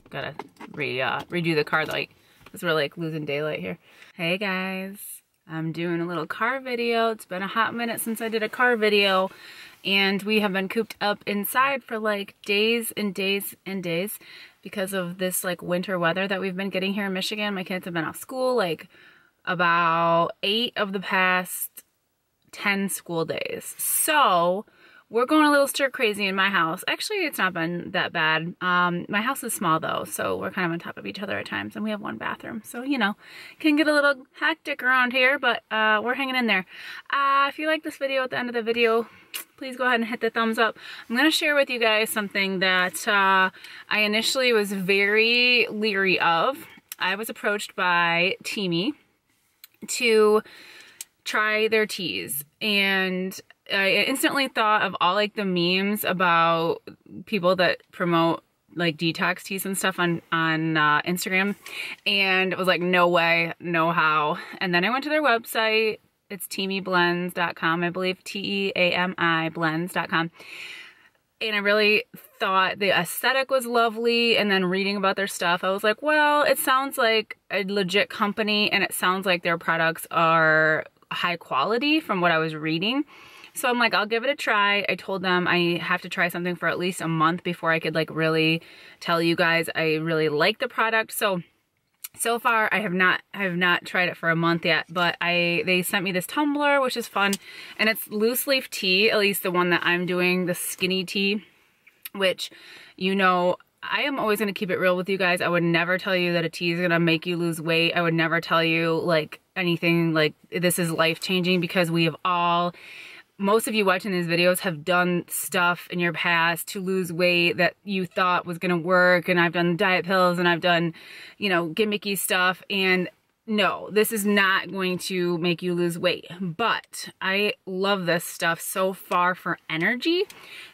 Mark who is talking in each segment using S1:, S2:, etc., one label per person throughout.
S1: Gotta redo the car light because we're like losing daylight here. Hey guys, I'm doing a little car video. It's been a hot minute since I did a car video, and we have been cooped up inside for like days and days and days because of this like winter weather that we've been getting here in Michigan. My kids have been off school like about 8 of the past 10 school days. So we're going a little stir crazy in my house. Actually, it's not been that bad. My house is small though, so we're kind of on top of each other at times, and we have one bathroom. So, you know, can get a little hectic around here, but we're hanging in there. If you like this video, at the end of the video, please go ahead and hit the thumbs up. I'm going to share with you guys something that I initially was very leery of. I was approached by Teamy to try their teas, and I instantly thought of all like the memes about people that promote like detox teas and stuff on Instagram, and it was like, no way, no how. And then I went to their website. It's teamyblends.com, I believe, TEAMI blends.com. And I really thought the aesthetic was lovely, and then reading about their stuff, I was like, well, it sounds like a legit company, and it sounds like their products are high quality from what I was reading. So I'm like, I'll give it a try. I told them I have to try something for at least a month before I could like really tell you guys I really like the product. So far I have not tried it for a month yet, but they sent me this tumbler, which is fun, and it's loose leaf tea, at least the one that I'm doing, the skinny tea, which, you know, I am always going to keep it real with you guys. I would never tell you that a tea is going to make you lose weight. I would never tell you like anything like this is life-changing, because we have all, most of you watching these videos have done stuff in your past to lose weight that you thought was going to work. And I've done diet pills, and I've done, you know, gimmicky stuff. And no, this is not going to make you lose weight. But I love this stuff so far for energy.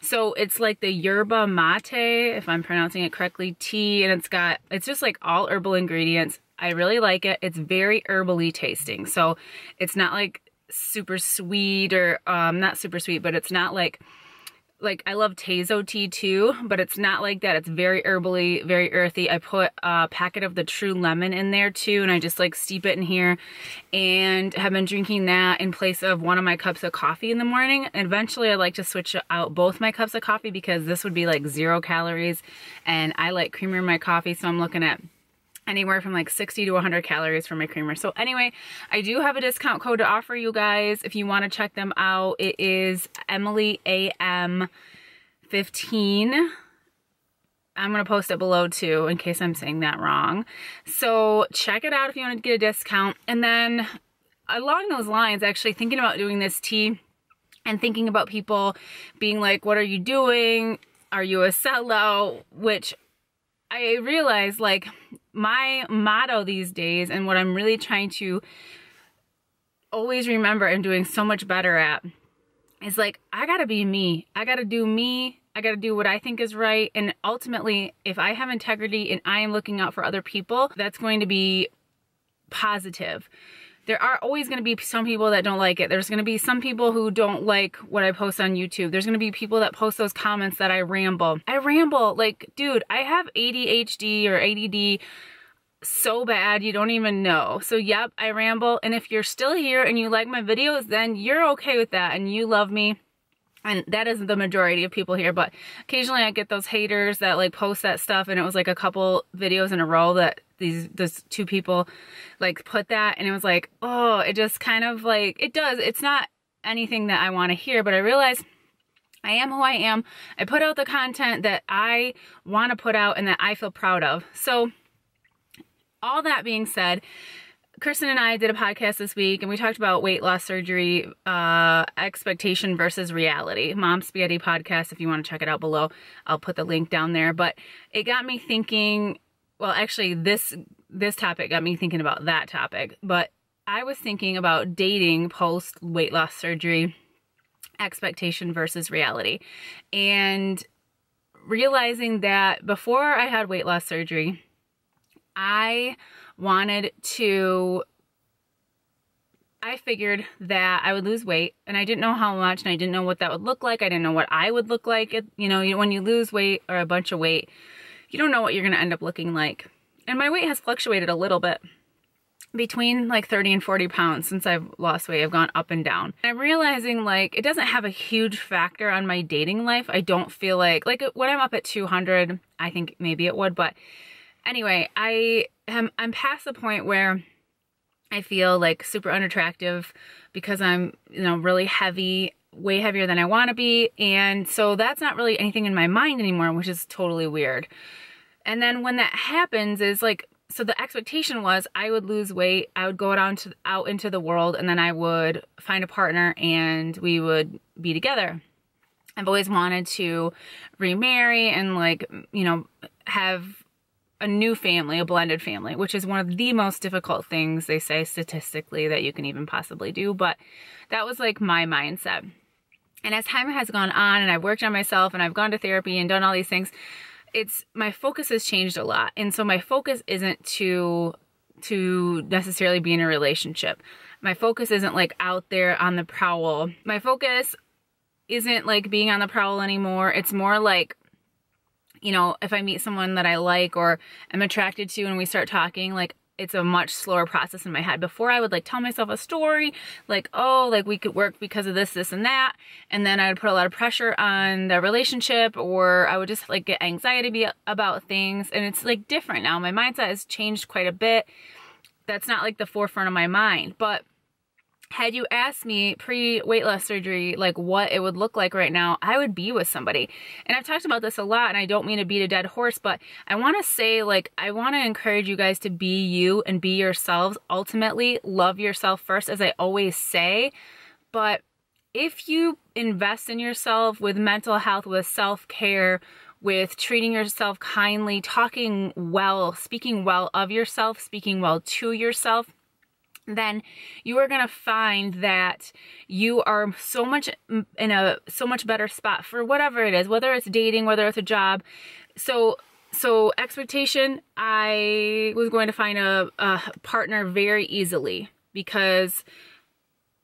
S1: So it's like the yerba mate, if I'm pronouncing it correctly, tea. And it's just like all herbal ingredients. I really like it. It's very herbally tasting. So it's not like super sweet, or not super sweet, but it's not like I love Tazo tea too, but it's not like that. It's very herbally, very earthy. I put a packet of the True Lemon in there too, and I just like steep it in here, and have been drinking that in place of one of my cups of coffee in the morning. And eventually I like to switch out both my cups of coffee, because this would be like 0 calories, and I like creamer in my coffee, so I'm looking at anywhere from like 60 to 100 calories for my creamer. So anyway, I do have a discount code to offer you guys if you want to check them out. It is EmilyAM15. I'm going to post it below too, in case I'm saying that wrong. So check it out if you want to get a discount. And then along those lines, actually thinking about doing this tea, and thinking about people being like, what are you doing? Are you a sellout? Which I realize, like, my motto these days, and what I'm really trying to always remember and doing so much better at, is like, I gotta be me. I gotta do me. I gotta do what I think is right. And ultimately, if I have integrity and I am looking out for other people, that's going to be positive. There are always going to be some people that don't like it. There's going to be some people who don't like what I post on YouTube. There's going to be people that post those comments that I ramble. I ramble. Like, dude, I have ADHD or ADD so bad you don't even know. So yep, I ramble. And if you're still here and you like my videos, then you're okay with that and you love me. And that is the majority of people here, but occasionally I get those haters that like post that stuff, and it was like a couple videos in a row that those 2 people like put that, and it was like, oh, it just kind of like, it's not anything that I want to hear, but I realize I am who I am. I put out the content that I want to put out and that I feel proud of. So all that being said, Kristen and I did a podcast this week, and we talked about weight loss surgery, expectation versus reality. Mom Spaghetti podcast, if you want to check it out below. I'll put the link down there. But it got me thinking, well, actually this topic got me thinking about that topic. But I was thinking about dating post weight loss surgery, expectation versus reality. And realizing that before I had weight loss surgery, I figured that I would lose weight, and I didn't know how much, and I didn't know what that would look like. I didn't know what I would look like. You know, when you lose weight or a bunch of weight, you don't know what you're going to end up looking like. And my weight has fluctuated a little bit, between like 30 and 40 pounds since I've lost weight. I've gone up and down. I'm realizing like it doesn't have a huge factor on my dating life. I don't feel like when I'm up at 200, I think maybe it would, but anyway, I'm past the point where I feel like super unattractive because I'm, you know, really heavy, way heavier than I want to be. And so that's not really anything in my mind anymore, which is totally weird. And then when that happens is like, so the expectation was I would lose weight, I would go out into the world, and then I would find a partner and we would be together. I've always wanted to remarry and like, you know, have a new family, a blended family, which is one of the most difficult things they say statistically that you can even possibly do. But that was like my mindset. And as time has gone on and I've worked on myself and I've gone to therapy and done all these things, my focus has changed a lot. And so my focus isn't to necessarily be in a relationship. My focus isn't like out there on the prowl. My focus isn't like being on the prowl anymore. It's more like, you know, if I meet someone that I like or am attracted to and we start talking, like it's a much slower process in my head. Before I would like tell myself a story, like, oh, like we could work because of this, this, and that. And then I would put a lot of pressure on the relationship, or I would just like get anxiety about things. And it's like different now. My mindset has changed quite a bit. That's not like the forefront of my mind. But had you asked me pre-weight loss surgery, like what it would look like right now, I would be with somebody. And I've talked about this a lot, and I don't mean to beat a dead horse, but I want to say, like, I want to encourage you guys to be you and be yourselves. Ultimately, love yourself first, as I always say. But if you invest in yourself with mental health, with self-care, with treating yourself kindly, talking well, speaking well of yourself, speaking well to yourself, then you are going to find that you are so much better spot for whatever it is, whether it's dating, whether it's a job. So expectation, I was going to find a partner very easily because,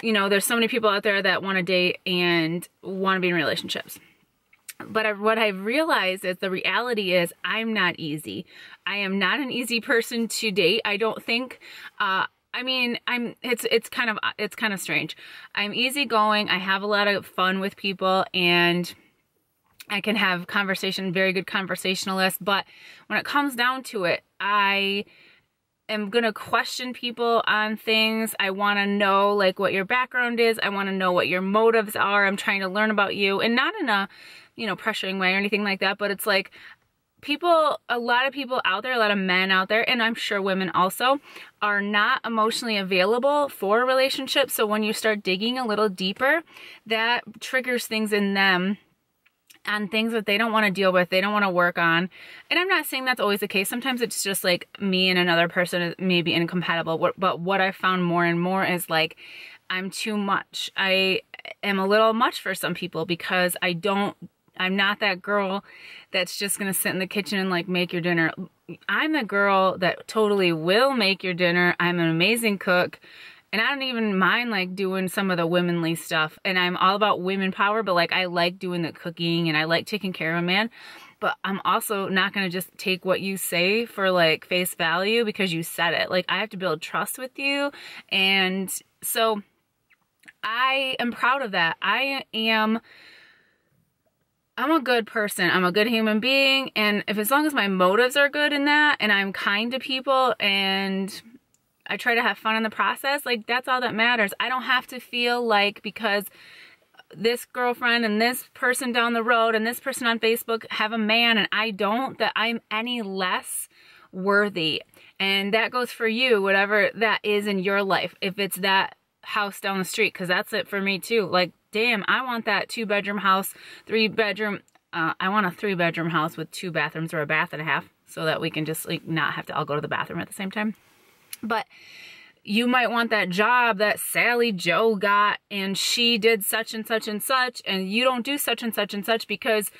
S1: you know, there's so many people out there that want to date and want to be in relationships. But what I've realized is the reality is I'm not easy. I am not an easy person to date. I don't think, I mean, it's kind of strange. I'm easygoing. I have a lot of fun with people, and I can have very good conversationalist. But when it comes down to it, I am going to question people on things. I want to know like what your background is. I want to know what your motives are. I'm trying to learn about you, and not in a, you know, pressuring way or anything like that. But it's like, a lot of people out there, a lot of men out there, and I'm sure women also, are not emotionally available for a relationship. So when you start digging a little deeper, that triggers things in them and things that they don't want to deal with, they don't want to work on. And I'm not saying that's always the case. Sometimes it's just like me and another person may be incompatible. But what I found more and more is like, I'm too much. I am a little much for some people because I'm not that girl that's just going to sit in the kitchen and like make your dinner. I'm the girl that totally will make your dinner. I'm an amazing cook, and I don't even mind like doing some of the womanly stuff. And I'm all about women power, but like I like doing the cooking and I like taking care of a man. But I'm also not going to just take what you say for like face value because you said it. Like I have to build trust with you. And so I am proud of that. I'm a good person. I'm a good human being. And as long as my motives are good in that, and I'm kind to people and I try to have fun in the process, like that's all that matters. I don't have to feel like because this girlfriend and this person down the road and this person on Facebook have a man and I don't, that I'm any less worthy. And that goes for you, whatever that is in your life. If it's that house down the street, because that's it for me too. Like, damn, I want that 2-bedroom house, 3-bedroom. I want a 3-bedroom house with 2 bathrooms or a bath and a half, so that we can just like not have to all go to the bathroom at the same time. But you might want that job that Sally Joe got, and she did such and such and such, and you don't do such and such and such because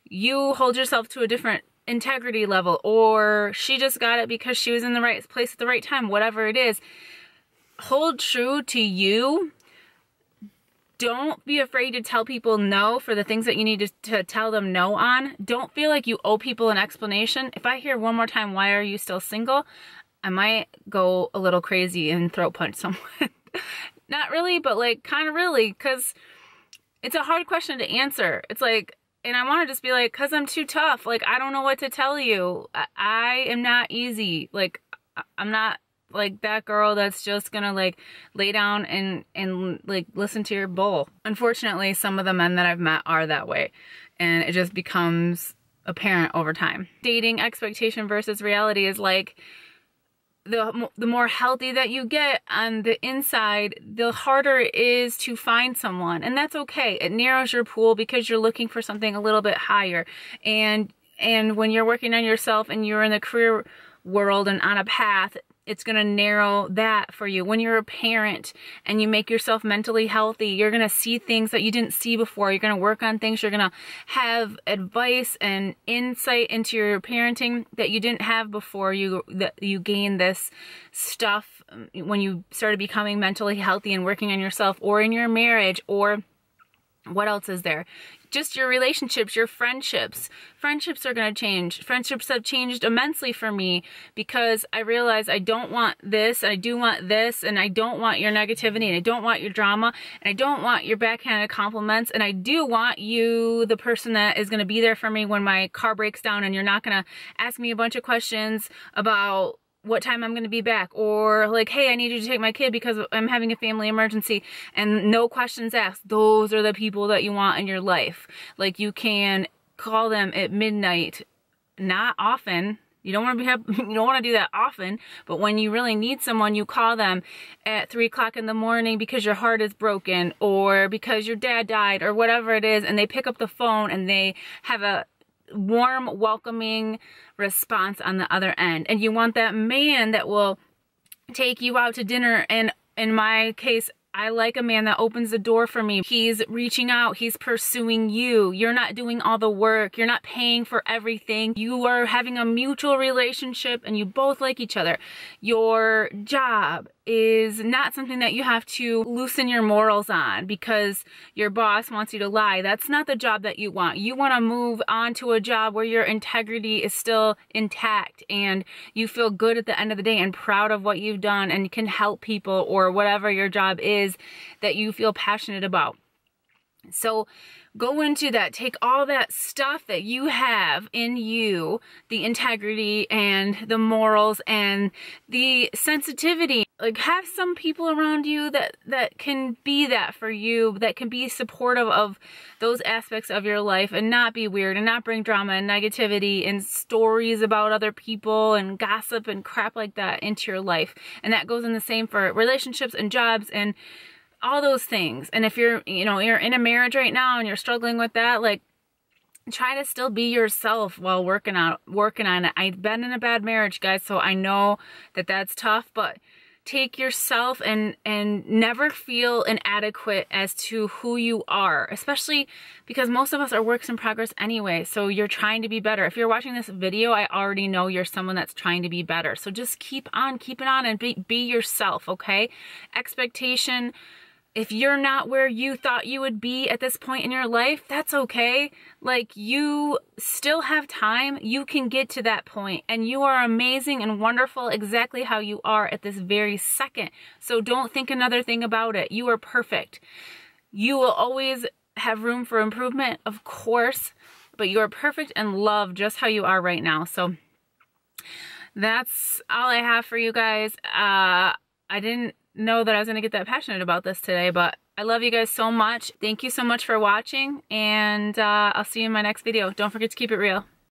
S1: you hold yourself to a different integrity level, or she just got it because she was in the right place at the right time. Whatever it is, hold true to you. Don't be afraid to tell people no for the things that you need to tell them no on. Don't feel like you owe people an explanation. If I hear one more time, why are you still single? I might go a little crazy and throat punch someone. Not really, but like kind of really, because it's a hard question to answer. It's like, and I want to just be like, because I'm too tough. Like, I don't know what to tell you. I am not easy. Like, I'm not like that girl that's just gonna like lay down and like listen to your bull. Unfortunately, some of the men that I've met are that way, and it just becomes apparent over time. Dating expectation versus reality is like, the more healthy that you get on the inside, the harder it is to find someone. And that's okay. It narrows your pool because you're looking for something a little bit higher. And when you're working on yourself and you're in the career world and on a path, it's going to narrow that for you. When you're a parent and you make yourself mentally healthy, you're going to see things that you didn't see before. You're going to work on things. You're going to have advice and insight into your parenting that you didn't have before you gain this stuff when you started becoming mentally healthy and working on yourself, or in your marriage, or what else is there? Just your relationships, your friendships. Friendships are going to change. Friendships have changed immensely for me because I realize I don't want this, I do want this, and I don't want your negativity, and I don't want your drama, and I don't want your backhanded compliments, and I do want you, the person that is going to be there for me when my car breaks down, and you're not going to ask me a bunch of questions about what time I'm going to be back, or like, hey, I need you to take my kid because I'm having a family emergency, and no questions asked. Those are the people that you want in your life. Like, you can call them at midnight, not often. You don't want to do that often, but when you really need someone, you call them at 3 o'clock in the morning because your heart is broken, or because your dad died, or whatever it is, and they pick up the phone and they have a warm, welcoming response on the other end. And you want that man that will take you out to dinner. And in my case, I like a man that opens the door for me. He's reaching out. He's pursuing you. You're not doing all the work. You're not paying for everything. You are having a mutual relationship and you both like each other. Your job is not something that you have to loosen your morals on because your boss wants you to lie. That's not the job that you want. You want to move on to a job where your integrity is still intact and you feel good at the end of the day and proud of what you've done and can help people, or whatever your job is that you feel passionate about. So go into that. Take all that stuff that you have in you, the integrity and the morals and the sensitivity. Like, have some people around you that can be that for you, that can be supportive of those aspects of your life and not be weird and not bring drama and negativity and stories about other people and gossip and crap like that into your life. And that goes in the same for relationships and jobs and all those things. And if you're in a marriage right now and you're struggling with that, like, try to still be yourself while working on it. I've been in a bad marriage, guys, so I know that that's tough, but take yourself and never feel inadequate as to who you are, especially because most of us are works in progress anyway. So you're trying to be better. If you're watching this video, I already know you're someone that's trying to be better. So just keep on keeping on and be yourself, okay? Expectation. If you're not where you thought you would be at this point in your life, that's okay. Like, you still have time. You can get to that point, and you are amazing and wonderful exactly how you are at this very second. So don't think another thing about it. You are perfect. You will always have room for improvement, of course, but you are perfect and loved just how you are right now. So that's all I have for you guys. I didn't know that I was going to get that passionate about this today, but I love you guys so much. Thank you so much for watching, and I'll see you in my next video. Don't forget to keep it real.